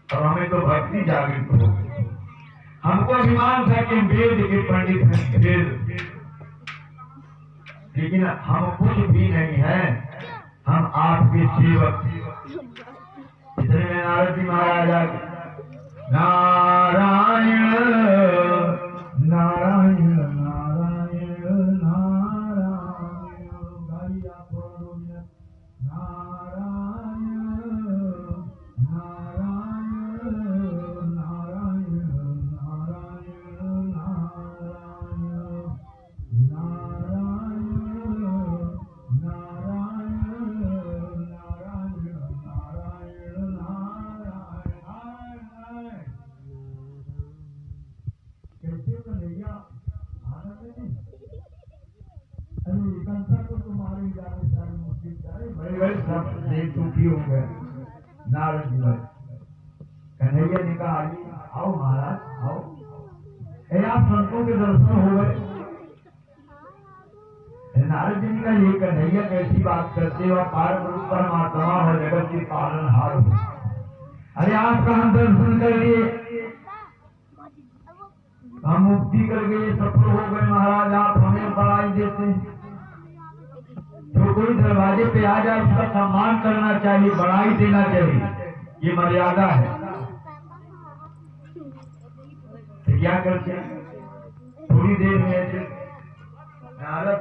और हमें तो भक्ति जागृत हो गई। हमको अभिमान था कि वेद के पंडित हैं, वेद, लेकिन हम कुछ भी नहीं है, हम आपके सेवक। इतने में नारद जी महाराज आ गए। नारायण नारायण नारायण नारायण भैया बोलो नारायण नारायण नारायण नारायण नारद जी कन्हैया ने कहा आओ महाराज आओ, आप संतों के दर्शन हो गए। नारद जी ने कहा ये कन्हैया कैसी बात करते हो, पार ब्रह्म परमात्मा और जगत के पालनहार हो। अरे आपका हम दर्शन कर लिए, हम मुक्ति कर गए, सफल हो गए महाराज, आप हमें बढ़ाई देते। जो कोई दरवाजे पे आ जाए उसका सम्मान करना चाहिए, बढ़ाई देना चाहिए, ये मर्यादा है। तो क्या करते हैं, थोड़ी देर में ऐसे नारद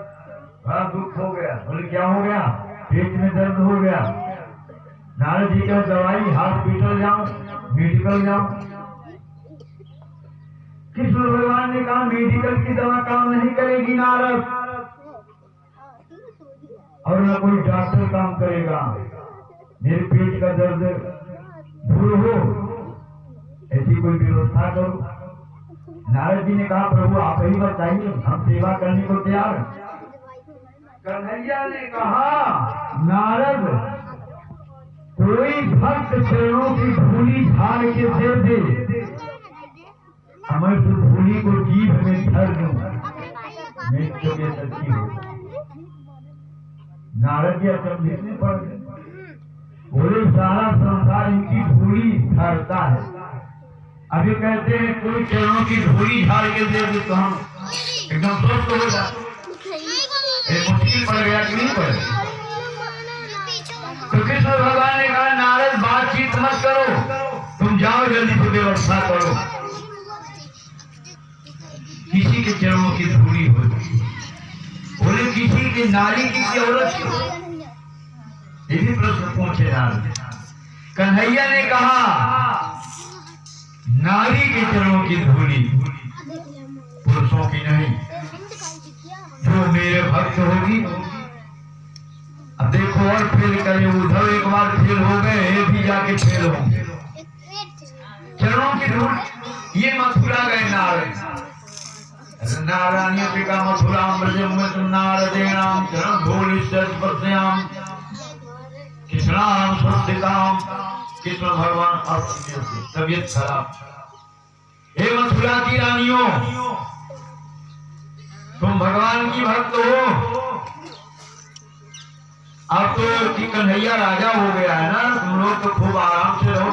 बड़ा दुख हो गया, बोले क्या हो गया, पेट में दर्द हो गया। नारद जी का दवाई हॉस्पिटल जाओ, मेडिकल जाओ। कृष्ण भगवान ने कहा मेडिकल की दवा काम नहीं करेगी नारद, और न कोई डॉक्टर काम करेगा। मेरे पेट का दर्द दूर हो, ऐसी कोई व्यवस्था करो। नारद जी ने कहा प्रभु आप ही बताइए, हम सेवा करने को तैयार। कन्हैया ने कहा नारद कोई भक्त चरणों की धूली झाड़ के दे दे, हमें तो धूली को जीभ में धर दूं, मैं तुम्हें सच्ची हूँ। नारद जी अचंभित में पड़ गए, बोले सारा संसार इनकी धूली धरता है, अभी कहते हैं कोई चरणों की धूली झाड़ के दे दे तो हम एकदम स्वस्थ हो जाते। मुश्किल पड़ गया कि नहीं पड़े? तो कृष्ण भगवान ने कहा नारद बातचीत मत करो, तुम जाओ जल्दी से व्यवस्था करो। किसी के चरणों की धूली होती, बोले किसी के नारी की औरत की, ये भी प्रश्न पूछे नारद। कन्हैया ने कहा नारी के चरणों की धूली, पुरुषों की नहीं, जो मेरे भक्त होगी। अब देखो और फेल करे, उधर एक बार फेल हो गए, ये भी जाके फेल होंगे। चरणों की धूल, ये मथुरा गए नारद, नारायण पिता मथुरा ब्रजम नारदेणाम चरण धूलि स्पर्शयाम कृष्णाम स्वस्तिकाम। कृष्ण भगवान तबियत खराब। हे मथुरा की रानियों, तुम भगवान की भक्त हो, अब तो कि कन्हैया राजा हो गया है ना, तुम लोग तो खूब आराम से रहो।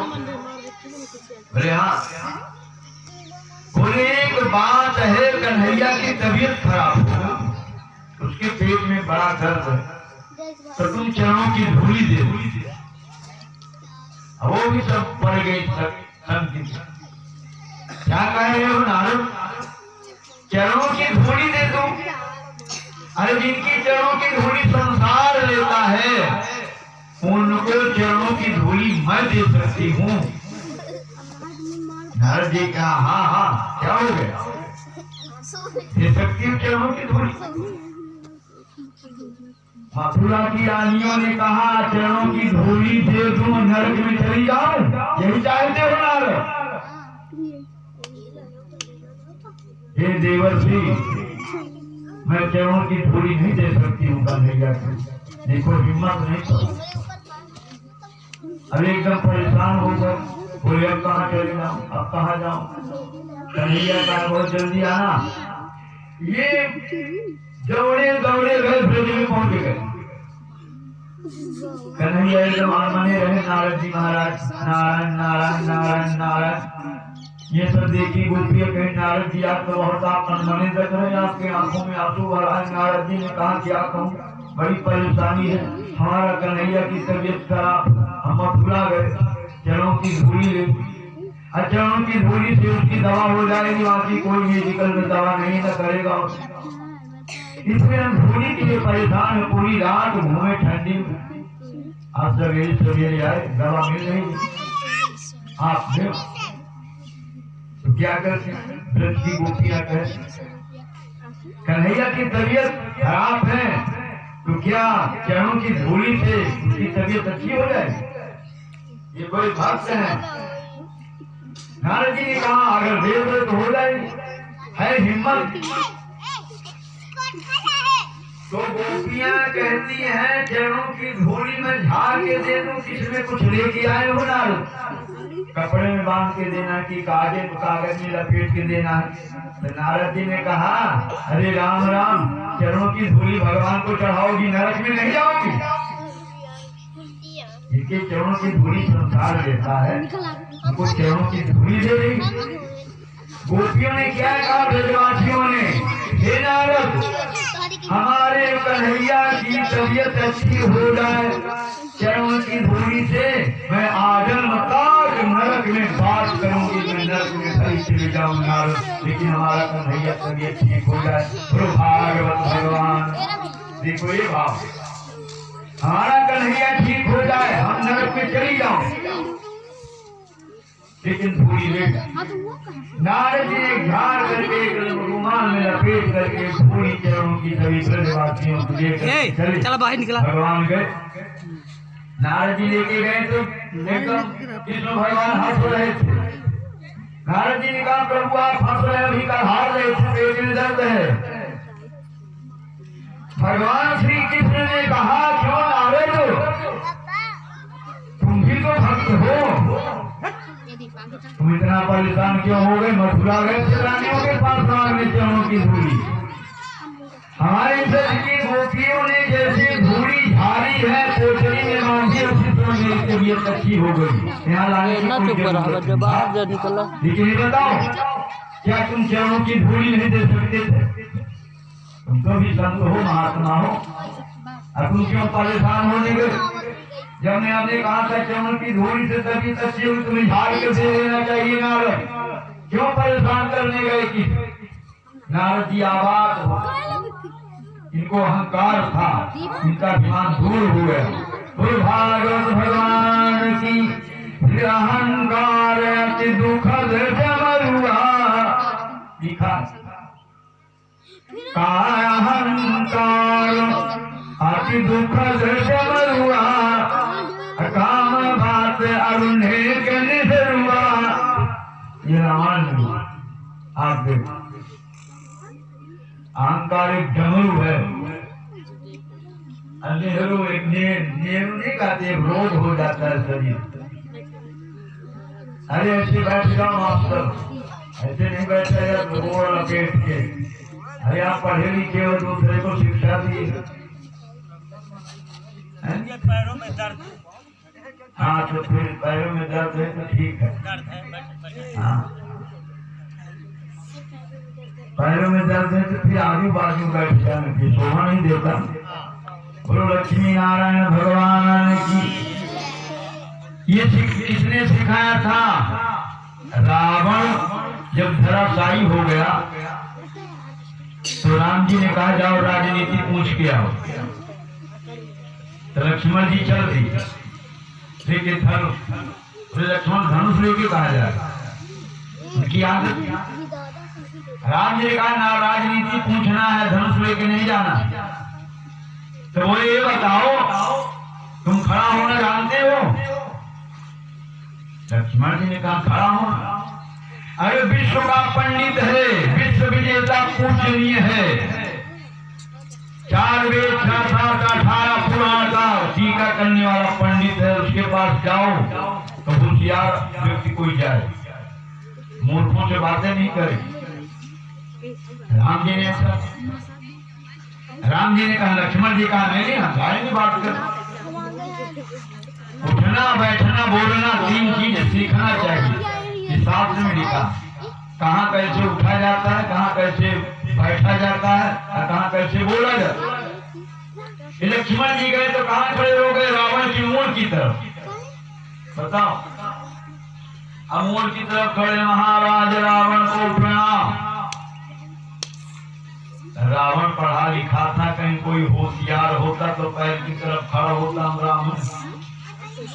बोले हाँ। बोले एक बात है, कन्हैया की तबीयत खराब हो, उसके पेट में बड़ा दर्द है, तो तुम चरणों की धूली दे दो। वो भी सब पड़ गए क्या कह रहे हो नारद, चरणों की धूली दे दो? अरे जिनकी चरणों की धूली संसार लेता है, उनको चरणों की धूली मैं दे सकती हूँ। नारद जी कहा हाँ हाँ क्या हो गया, दे सकती हूँ चरणों की धूली। मथुरा की रानियों ने कहा चरणों की धूली दे दूं, नरक में चली जाऊं, यही चाहते हो नारद? हे देवर्षि, मैं चरणों की धूली नहीं दे सकती हूँ कन्हैया को, देखो हिम्मत नहीं करो। अब एकदम परेशान हो गए, बोले अब कहाँ चले जाऊं, अब कहाँ जाऊं? कन्हैया का बहुत जल्दी आना। ये दौड़े दौड़े गए, ब्रज में पहुंच गए। कन्हैया एकदम मने रहे नारद जी महाराज, नारायण नारायण नारायण नारायण। ये सब देखी गोपियां कहे नारद जी आप तो बहुत आप अनमने लग रहे हैं, आपके आंखों में आंसू भरा है। नारद जी ने कहा क्या कहूँ, बड़ी परेशानी है, हमारा कन्हैया की तबीयत खराब, हम भुला गए, चरणों की धूली ले, चरणों की धूली से उसकी दवा हो जाएगी, बाकी कोई मेडिकल में दवा नहीं न करेगा। इसलिए हम धूली के लिए परेशान है, पूरी रात घूमे ठंडी में, आप सवेरे सवेरे आए, दवा मिल रही आप दे तो क्या करते हैं। व्रत की गोपियां कहते कन्हैया की तबीयत खराब है तो क्या चरणों की धूली से उसकी तबीयत अच्छी हो जाए। ये कोई भक्त है। नारद जी ने कहा अगर देव तो हो जाए, है हिम्मत। तो गोपियां कहती हैं चरणों की धूली में झाड़ के दे दो, किसमें कुछ लेके आए हो नारद, कपड़े में बांध के देना कि कागज में लपेट के देना है। तो नारद जी ने कहा अरे राम राम, चरणों की धूली भगवान को चढ़ाओगी, नरक में नहीं जाओगी। इनके चरणों की धूली संसार देता है, उनको चरणों की धूली दे रही। गोपियों ने क्या कहा, ब्रजवासियों ने, हे नारद हमारे कन्हैया की तबीयत अच्छी हो जाए, चरणों की धूली से मैं आजन्म तक नरक में बात करूंगी, मैं नरक में कहीं चले जाऊं नारद, लेकिन हमारा कन्हैया तबीयत ठीक हो जाए। भागवत भगवान देखो ये भाव, हमारा कन्हैया ठीक हो जाए, हम नरक में चली जाऊं, लेकिन धूली ले। नारद जी ने झाड़ करके रुमाल में लपेट करके धूली चरणों की सभी ब्रजवासियों को लेकर चला बाहर निकला। भगवान गए, नारद जी लेके गए तो एकदम कृष्ण भगवान हंस रहे थे। नारद जी ने कहा प्रभु आप हंस रहे, अभी कल हार रहे थे, पेट में दर्द है। भगवान श्री कृष्ण ने कहा क्यों नारद, तुम भी तो भक्त हो, तुम इतना परेशान क्यों हो गए, मथुरा गए थे रानियों के पास मांगने चरणों की धूली। हमारे सच की गोपियों ने जैसे धूली झाड़ी है, पोटली में बांधी, उसी तरह मेरी तबीयत अच्छी हो गई। यहाँ लाने की कोई जरूरत नहीं। लेकिन ये बताओ क्या तुम चरणों की धूली नहीं दे सकते थे? तुम तो भी संत हो, महात्मा हो, अब तुम क्यों परेशान होने गए? जब मैं आपने कहा था चरणों की धूली से तबीयत अच्छी हुई, तुम्हें झाड़ के दे देना चाहिए नारद, क्यों परेशान करने गए? कि नारद जी आवाज हो, इनको अहंकार था, इनका अभिमान दूर हो गया। भागवत भगवान की अहंकार अति दुखद जमरुआ लिखा, अहंकार अति दुखद जमरुआ, काम बात अरुणे के निधरुआ। ये रामायण आप देखो, अहंकार एक डमरू है, नेहरू एक नेहरू नहीं कहते, एक रोग हो जाता है शरीर। अरे ऐसे बैठ जाओ मास्टर, ऐसे नहीं बैठे रोड लपेट के। अरे आप पढ़े लिखे हो, दूसरे को शिक्षा दी। पैरों में दर्द, हाँ तो फिर पैरों में दर्द है तो ठीक है, हाँ पैरों में दर्द है तो फिर आजू बाजू बैठ जाने की शोभा नहीं देता। बोलो लक्ष्मी नारायण भगवान की। ये किसने सिखाया था? रावण जब धराशायी हो गया तो राम जी ने कहा जाओ राजनीति पूछ के आओ। तो लक्ष्मण जी चल दी लेके धनुष, लक्ष्मण धनुष लेके कहा जाए, उनकी आदत। राम जी ने कहा ना राजनीति पूछना है, धनुष लेके नहीं जाना। तो वो ये बताओ तुम खड़ा होना जानते हो? लक्ष्मण जी ने कहा खड़ा होना। अरे विश्व का पंडित है, विश्व विजेता पूजनीय है, 4 वेद 6 शास्त्र 18 पुराण का टीका करने वाला पंडित है, उसके पास जाओ। तो होशियार व्यक्ति कोई जाए, मूर्खों से बातें नहीं करे। राम जी ने कहा, लक्ष्मण जी कहा नहीं हम जाएंगे बात कर। उठना बैठना बोलना 3 चीज सीखना चाहिए। इस शास्त्र में लिखा कहाँ कैसे उठा जाता है, कहाँ कैसे बैठा जाता है और कहाँ कैसे बोला जाता है। लक्ष्मण जी गए तो कहाँ खड़े हो गए? रावण की मूल की तरफ। बताओ, अमूल की तरफ खड़े। महाराज रावण को प्रणाम। रावण पढ़ा लिखा था, कहीं कोई होशियार होता तो पैर की तरफ खड़ा होता ब्राह्मण।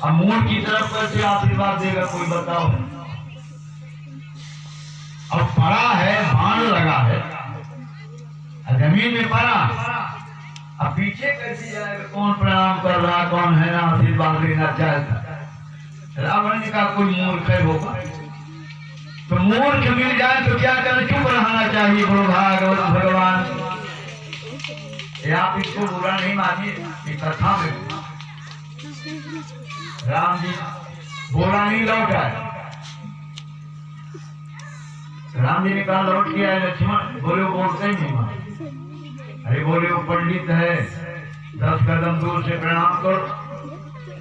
अमूल की तरफ कैसे आशीर्वाद देगा कोई बताओ? अब पड़ा है, बाण लगा है, जमीन में पड़ा, अब पीछे कैसे जाएगा? कौन प्रणाम कर रहा, कौन है ना आशीर्वाद लेना चाहता? रावण ने कहा कोई मूर्ख है होगा, तो मूर्ख मिल जाए तो क्या करना? चुप रहना चाहिए। बोलो भागवत भगवान। आप इसको बुरा नहीं मानिए, कथा में राम जी बोला नहीं लौट आए। राम जी ने कहा लौट के आए लक्ष्मण। बोले वो बोलते ही नहीं माने। अरे बोले वो पंडित है, 10 कदम दूर से प्रणाम करो।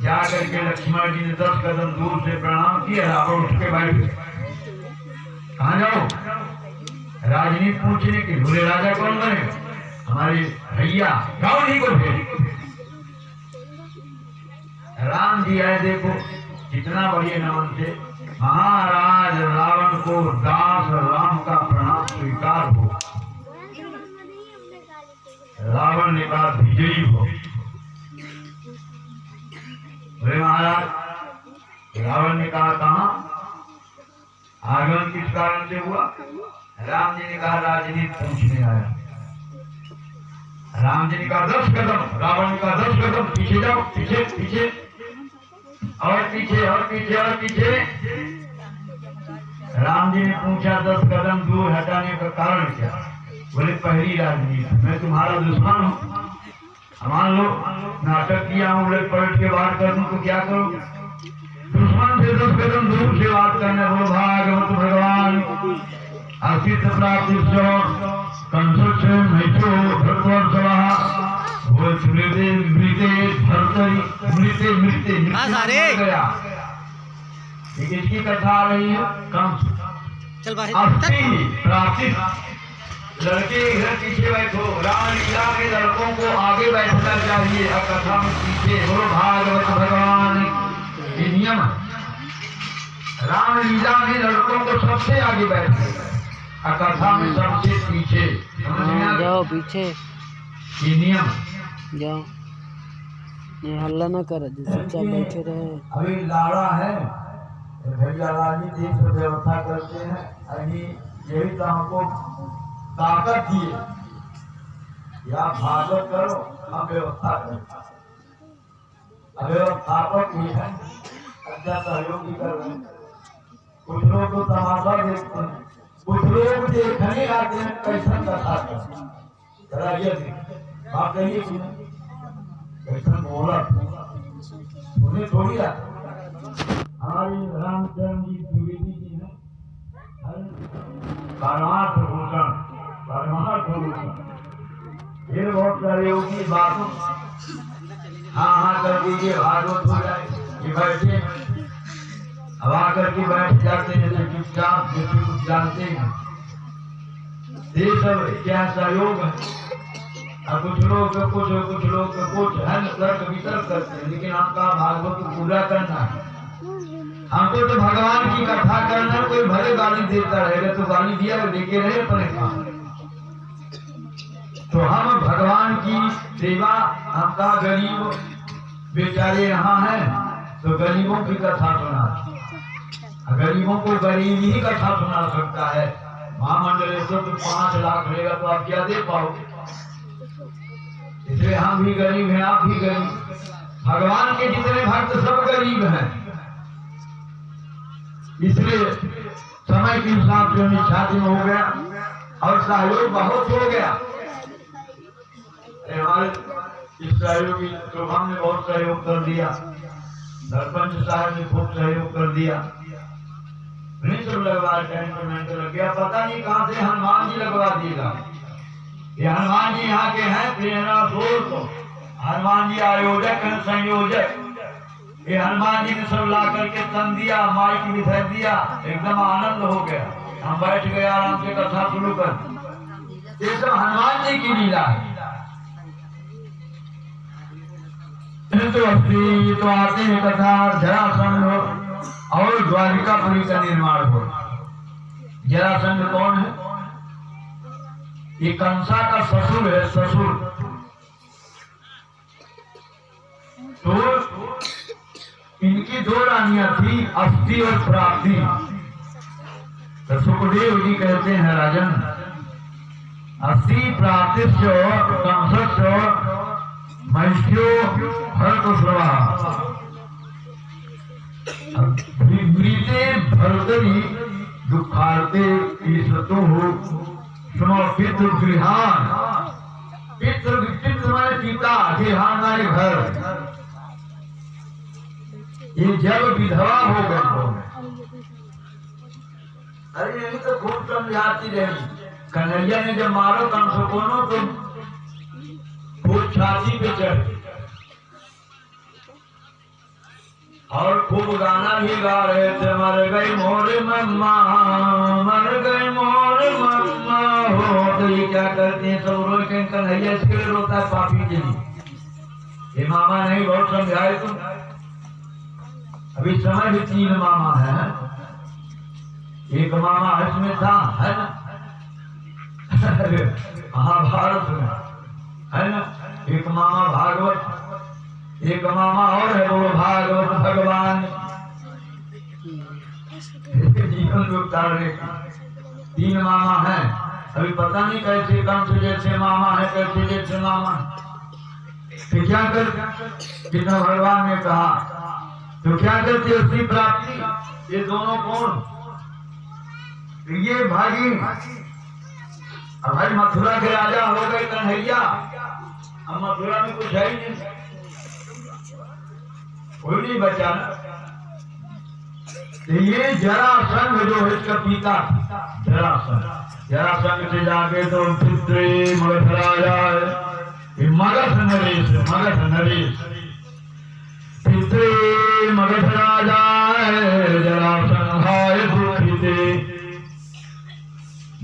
जा करके लक्ष्मण जी ने 10 कदम दूर से प्रणाम किया। रावण उठ के बैठ गए। कहाँ जाओ? राजनीति पूछने की। बोले राजा कौन बने? हमारे भैया। जाओ नहीं को भेज। राम जी आए, देखो कितना बढ़िया नमन से। महाराज रावण को दास राम का प्रणाम स्वीकार हो। रावण ने कहा विजयी हो। बोले महाराज। रावण ने कहा कहाँ आगमन किस कारण से हुआ? राम जी ने कहा राजनीति पूछने आया। राम जी ने कहा 10 कदम। रावण ने कहा 10 कदम पीछे जाओ। पीछे पीछे और पीछे और पीछे और पीछे। राम जी ने पूछा 10 कदम दूर हटाने का कारण क्या? बोले पहली राजनीति, मैं तुम्हारा दुश्मन हूँ। मान लो नाटक किया हूँ, उलट पलट के बात कर दूं तो क्या करो? दुश्मन से 10 कदम दूर से बात करने। बोलो भागवत भगवान। आशीष प्राप्ति कंसोक्षण मैथो भगवान सभा वो मृते मृते भरतरी मृते मृते मृते गया। किसकी कथा आ रही है? कंस। प्राप्ति लड़के इधर पीछे बैठो। रामलीला के लड़कों को आगे बैठना चाहिए और कथा में पीछे। बोलो भागवत भगवान। ये नियम है। रामलीला में लड़कों को सबसे आगे बैठना, कथा में सबसे पीछे। जाओ पीछे। ये नियम जाओ, ये हल्ला ना कर, चुपचाप बैठे रहे। अभी लाड़ा है भैया, राजनीति से व्यवस्था करते हैं। अभी यही तो हमको ताकत दिए, या भागवत करो हम व्यवस्था करें। व्यवस्थापक भी है, अच्छा सहयोग भी कर रहे हैं। कुछ लोग तो तमाशा देखते हैं, कुछ लोग देखने आते हैं कैसा कथा कर। ये बात कहिए कि कैसा बोला उन्हें थोड़ी आता। हमारी रामचंद्र जी द्विवेदी जी है परमार्थ भूषण, परमार्थ भूषण। ये बहुत सारे योगी बातों हाँ कर दीजिए, भागवत हो जाए। ये बैठे अब आकर के बैठ जाते हैं तो चुपचाप जैसे कुछ जानते हैं। ये सब क्या सहयोग है? कुछ लोग कुछ है तर्क वितर्क करते हैं, लेकिन आपका भागवत को पूरा करना है। हमको तो भगवान की कथा करना। कोई भले गाली देता रहेगा तो गाली दिया लेके रहे परेशान। तो हम भगवान की सेवा, हमका गरीब बेचारे यहाँ हैं तो गरीबों की कथा सुना। गरीबों को गरीब ही कथा सुना सकता है। महामंडलेश्वर तो 5 लाख लेगा तो आप क्या दे पाओगे? इसलिए हम भी गरीब हैं, आप भी गरीब। भगवान के जितने भक्त सब गरीब हैं। इसलिए समय के हिसाब से निष्ठाती हो गया और सहयोग बहुत हो गया। हमारे इस सहयोगी शोभा ने बहुत सहयोग कर दिया, सरपंच साहब ने खूब सहयोग कर दिया। सब लगवा टेंट लग गया, पता नहीं कहाँ से हनुमान जी लगवा दिएगा। ये हनुमान जी यहाँ के हैं प्रेरणा स्रोत। हनुमान जी आयोजक हैं, संयोजक। ये हनुमान जी ने सब ला करके तन दिया, माइक भी धर दिया, एकदम आनंद हो गया। हम बैठ गए आराम से कथा शुरू कर। ये सब हनुमान जी की लीला है। तो आते हैं कथा जरासंध और द्वारिकापुरी का निर्माण हो। जरासंध कौन है? ये कंसा का ससुर है, ससुर। तो इनकी दो रानियां थी, अस्थि और प्राप्ति। तो सुखदेव जी कहते हैं राजन, अस्थि प्राप्तिश्च कंसश्च महिष्यो भरतस्रवा मृते भरतरी दुखार्ते ईशतो सुनो पितृगृहान। पितृ माने पिता, गृहान माने घर। ये जब विधवा हो गए तो अरे यही तो खूब समझाती रही। कन्हैया ने जब मारो कंस को तो खूब छाती पे चढ़ और खूब गाना भी गा रहे थे, मर गई मोरे मम्मा, मर गई मोरे मम्मा हो। तो ये क्या करते हैं सब रो के, कन्हैया इसके लिए रोता है पापी के लिए। ये मामा नहीं बहुत समझाए तुम। अभी समय भी 3 मामा है। एक मामा इसमें था, है ना, महाभारत में, है ना। एक मामा भागवत, एक मामा और है वो भागवत भगवान जीवन को उतारने। 3 मामा है। अभी पता नहीं कैसे कंस जैसे मामा है, कैसे जैसे मामा। तो क्या कर, जितना भगवान ने कहा तो क्या करती है उसकी प्राप्ति। ये दोनों कौन? ये भागी। अब भाई मथुरा के राजा हो गए कन्हैया। अब मथुरा में कुछ है ही नहीं, कोई नहीं बचा ना। तो ये जरासंध जो है इसका पिता जरासंध। जरासंध से जाके तो पितृ मगध राजा है, मगध नरेश, मगध नरेश पितृ मगध राजा है। जरासंधाय दुखिते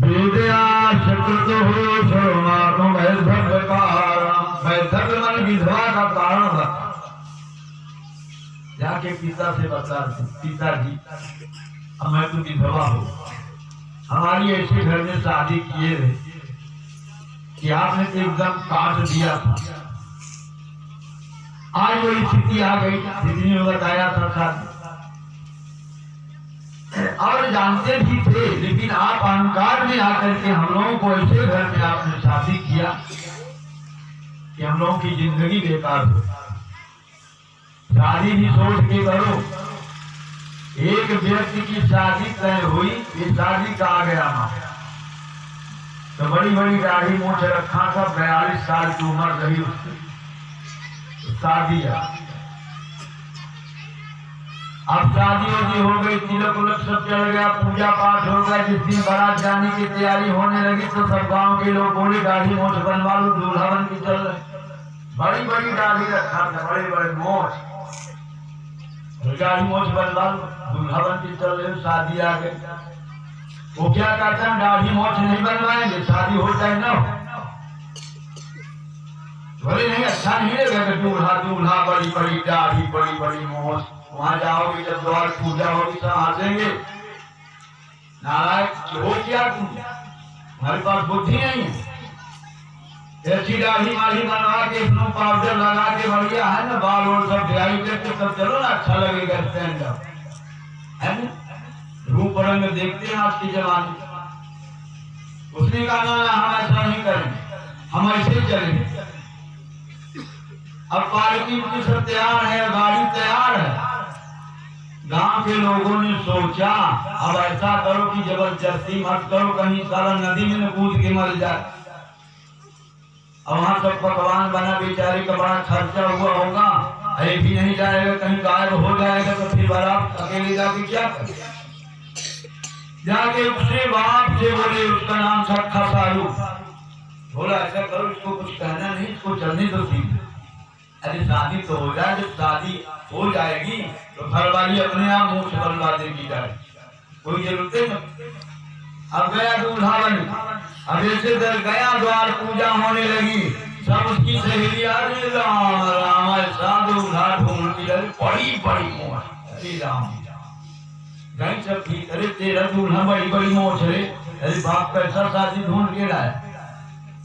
वेदया शकृत हो सर्वमात्म वैधव्य कारण। वैधव्य मन विधवा का कारण था। जाके पिता से बता, पिताजी अब मैं तो विधवा हूँ, हमारी ऐसे घर में शादी किए थे कि आपने तो एकदम काट दिया था। आज वही स्थिति आ गई, दीदी ने बताया था शादी। और जानते भी थे, लेकिन आप अहंकार में आकर के हम लोगों को ऐसे घर में आपने शादी किया कि हम लोगों की जिंदगी बेकार हो। शादी भी सोच के करो। एक व्यक्ति की शादी तय हुई, ये शादी का आ गया ना तो बड़ी बड़ी दाढ़ी मूछ रखा था, 42 साल की उम्र रही उसकी। तो शादी अब शादी हो गई, तिलक उलक सब चल गया, पूजा पाठ हो गया। जिस दिन बारात जाने की तैयारी होने लगी तो सब गांव के लोग बोले दाढ़ी मोछ बनवा लो, दूल्हा बन के चल रहे। बड़ी बड़ी दाढ़ी रखा था, बड़े बड़े मोछ, दाढ़ी मोछ बनवा लो, दूल्हा बन के चल रहे। शादी आ गई। वो क्या कहता है, दाढ़ी मोछ नहीं बनवाएंगे, शादी हो चाहे ना हो। बोले नहीं, अच्छा नहीं लगेगा दूल्हा दूल्हा बड़ी बड़ी दाढ़ी बड़ी बड़ी मोछ। वहां जाओगे जब द्वार पूजा होगी सब हंसेंगे, नारायण हो क्या तुम, हमारे पास बुद्धि नहीं है। ऐसी दाढ़ी माढ़ी बनवा के स्नो पाउडर लगा के बढ़िया है ना, बाल और सब ड्राई करके सब चलो ना, अच्छा लगेगा स्टैंड अप, है ना। रूप रंग देखते हैं आज के जमाने। उसने कहा ना हम ऐसा नहीं करेंगे, हम ऐसे चलेंगे। अब पार्टी की सब तैयार है, गाड़ी तैयार है। गांव के लोगों ने सोचा अब ऐसा करो कि जबरदस्ती मत करो, कहीं सारा नदी में कूद के मर जाए। अब वहां सब पकवान बना, बेचारे का बड़ा खर्चा हुआ होगा, अरे भी नहीं जाएगा, कहीं गायब हो जाएगा तो फिर बारात अकेले जाके क्या करे। जाके उससे बाप से बोले, उसका नाम सखा सारू, बोला ऐसा करो, इसको कुछ कहना नहीं, इसको चलने दो सीधे, अरे शादी तो हो जाए, जब शादी हो जाएगी तो घर वाली अपने आप मुंह से बलवा देगी जाए, कोई जरूरत नहीं। अब गया दूल्हा बन, अब ऐसे दर गया द्वार, पूजा होने लगी, सब उसकी सहेली आ रही, राम राम ऐसा दूल्हा ढूंढ की लगी, बड़ी बड़ी मोच, अरे राम गई सब ठीक, अरे तेरा दूल्हा बड़ी बड़ी मोच है, अरे बाप कैसा शादी ढूंढ के लाया,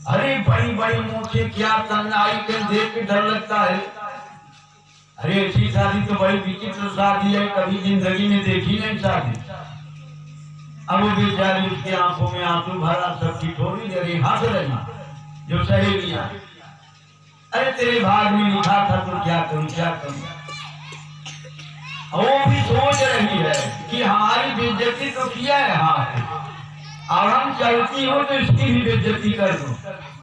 अरे बड़ी बड़ी मोचे क्या तन्नाई के देख के डर लगता है, अरे ऐसी शादी तो बड़ी विचित्र शादी है, कभी जिंदगी में देखी नहीं शादी। अब वो बेचारी उसकी आंखों में आंसू भरा, सबकी थोड़ी देर हंस रही जो सहेलियां, अरे तेरे भाग में लिखा था तो क्या करूं क्या करूं, वो भी सोच रही है कि हमारी बेइज्जती तो किया है, हाँ अब हम चलती हो तो इसकी भी बेइज्जती कर दूं।